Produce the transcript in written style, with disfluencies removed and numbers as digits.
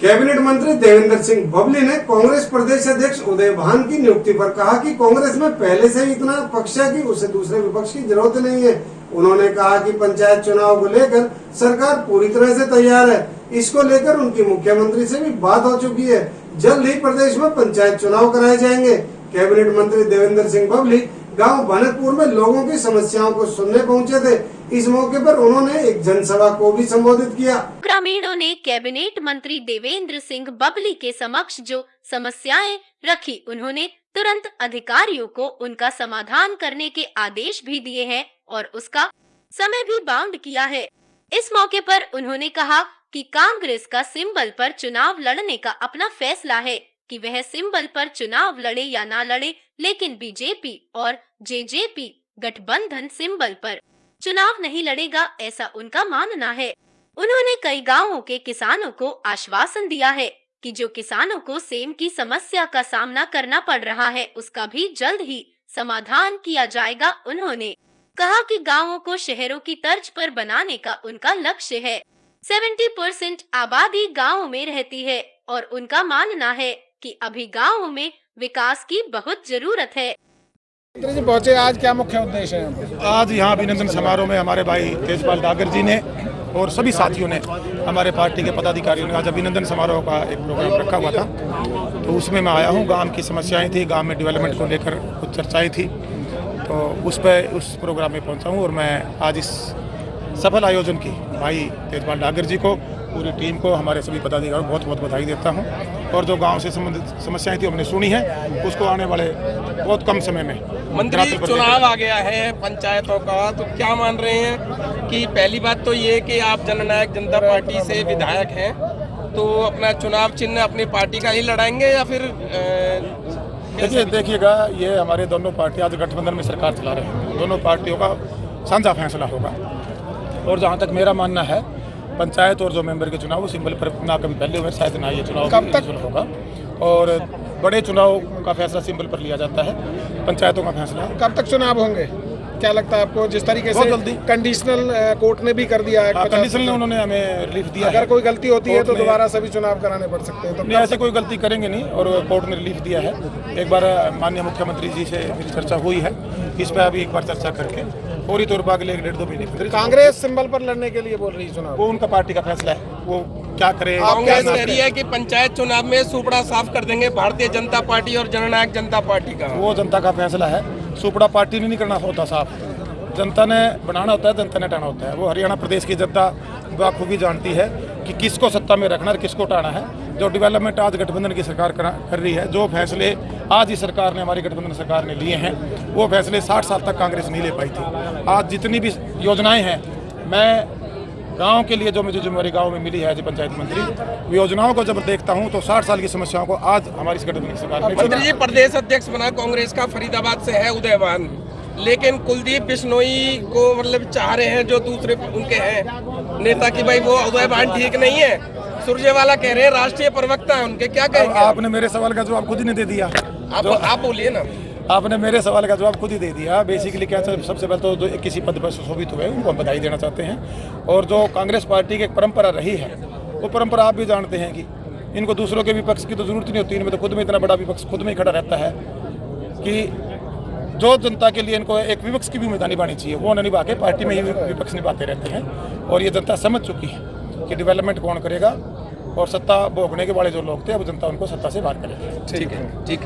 Cabinet मंत्री देवेंद्र सिंह बबली ने कांग्रेस प्रदेश अध्यक्ष उदय भान की नियुक्ति पर कहा कि कांग्रेस में पहले से ही इतना पक्ष है कि उसे दूसरे विपक्ष की जरूरत नहीं है। उन्होंने कहा कि पंचायत चुनाव को लेकर सरकार पूरी तरह से तैयार है। इसको लेकर उनकी मुख्यमंत्री से भी बात हो चुकी है। जल्द ही प्रदेश में पंचायत चुनाव कराए जाएंगे। कैबिनेट मंत्री देवेंद्र सिंह बबली गांव भनकपुर में लोगों की समस्याओं को सुनने पहुंचे थे। इस मौके पर उन्होंने एक जनसभा को भी संबोधित किया। ग्रामीणों ने कैबिनेट मंत्री देवेंद्र सिंह बबली के समक्ष जो समस्याएं रखी, उन्होंने तुरंत अधिकारियों को उनका समाधान करने के आदेश भी दिए हैं और उसका समय भी बाउंड किया है। इस मौके पर उन्होंने कहा कि कांग्रेस का सिंबल पर चुनाव लड़ने का अपना फैसला है कि वह सिंबल पर चुनाव लड़े या ना लड़े, लेकिन बीजेपी और जेजेपी गठबंधन सिंबल पर चुनाव नहीं लड़ेगा, ऐसा उनका मानना है। उन्होंने कई गांवों के किसानों को आश्वासन दिया है कि जो किसानों को सेम की समस्या का सामना करना पड़ रहा है, उसका भी जल्द ही समाधान किया जाएगा। उन्होंने कहा कि गांवों को शहरों की तर्ज पर बनाने का उनका लक्ष्य है। 70% आबादी गाँव में रहती है और उनका मानना है कि अभी गाँव में विकास की बहुत जरूरत है। जी पहुंचे, आज क्या मुख्य उद्देश्य है? आज यहाँ अभिनंदन समारोह में हमारे भाई तेजपाल डागर जी ने और सभी साथियों ने, हमारे पार्टी के पदाधिकारियों ने आज अभिनंदन समारोह का एक प्रोग्राम रखा हुआ था, तो उसमें मैं आया हूँ। गांव की समस्याएं थी, गांव में डेवलपमेंट को लेकर कुछ चर्चाएं थी, तो उस प्रोग्राम में पहुँचा हूँ। और मैं आज इस सफल आयोजन की भाई तेजपाल डागर जी को, पूरी टीम को, हमारे सभी पदाधिकारियों को बहुत बहुत बधाई देता हूँ। और जो गांव से संबंधित समस्याएं थी हमने सुनी है, उसको आने वाले बहुत कम समय में। मंत्री, चुनाव आ गया है पंचायतों का, तो क्या मान रहे हैं कि पहली बात तो ये कि आप जननायक जनता पार्टी से विधायक हैं, तो अपना चुनाव चिन्ह अपनी पार्टी का ही लड़ाएंगे या फिर देखिएगा, ये हमारे दोनों पार्टी आज गठबंधन में सरकार चला रहे हैं, दोनों पार्टियों का साझा फैसला होगा। और जहाँ तक मेरा मानना है, पंचायत और जो मेंबर के चुनाव सिंबल पर ना कभी पहले हुए, शायद ना ये चुनाव कब तक होगा। और बड़े चुनाव का फैसला सिंबल पर लिया जाता है, पंचायतों का फैसला। कब तक चुनाव होंगे, क्या लगता है आपको? जिस तरीके से जल्दी कंडीशनल कोर्ट ने भी कर दिया है, कंडीशनल ने उन्होंने हमें रिलीफ दिया। अगर कोई गलती होती है तो दोबारा सभी चुनाव कराने पड़ सकते हैं, तो नहीं, ऐसे कोई गलती करेंगे नहीं। और कोर्ट ने रिलीफ दिया है। एक बार माननीय मुख्यमंत्री जी से मेरी चर्चा हुई है, इस पर अभी एक बार चर्चा करके फौरी तौर पर अगले 1.5-2 महीने कांग्रेस सिंबल पर लड़ने के लिए बोल रही है चुनाव, वो उनका पार्टी का फैसला है, वो क्या करे। कांग्रेस कह रही है कि पंचायत चुनाव में सुपड़ा साफ कर देंगे भारतीय जनता पार्टी और जननायक जनता पार्टी का। वो जनता का फैसला है, सुपड़ा पार्टी ने नहीं करना होता साफ, जनता ने बनाना होता है, जनता ने हटाना होता है। वो हरियाणा प्रदेश की जनता बखूबी जानती है कि किसको सत्ता में रखना और किसको हटाना है। जो डेवलपमेंट आज गठबंधन की सरकार कर रही है, जो फैसले आज ही सरकार ने, हमारी गठबंधन सरकार ने लिए हैं, वो फैसले 60 साल तक कांग्रेस नहीं ले पाई थी। आज जितनी भी योजनाएं हैं, मैं गांव के लिए जो मुझे जिम्मेवारी गांव में मिली है एज पंचायत मंत्री, योजनाओं को जब देखता हूं तो 60 साल की समस्याओं को आज हमारी गठबंधन सरकार ने। मंत्री जी, प्रदेश अध्यक्ष बना कांग्रेस का फरीदाबाद से है उदयवान, लेकिन कुलदीप बिश्नोई को मतलब चाह रहे हैं जो दूसरे उनके हैं नेता की भाई वो उदयवान ठीक नहीं है। सुरजेवाला कह रहे हैं राष्ट्रीय प्रवक्ता है उनके, क्या कहेंगे? आपने मेरे सवाल का जवाब खुद ही नहीं दे दिया। आप बोलिए ना। आपने मेरे सवाल का जवाब खुद ही दे दिया। बेसिकली क्या, सबसे पहले तो जो किसी पद पर सुशोभित हुए उनको हम बधाई देना चाहते हैं। और जो कांग्रेस पार्टी की एक परंपरा रही है, वो परंपरा आप भी जानते हैं कि इनको दूसरों के विपक्ष की तो जरूरत नहीं होती। इनमें तो खुद में इतना बड़ा विपक्ष खुद में ही खड़ा रहता है कि जो जनता के लिए इनको एक विपक्ष की भूमिका निभानी चाहिए, वो न निभा के पार्टी में ही विपक्ष निभाते रहते हैं। और ये जनता समझ चुकी है कि डेवलपमेंट कौन करेगा, और सत्ता भोगने के वाले जो लोग थे, अब जनता उनको सत्ता से बाहर करेगी। ठीक है, ठीक है।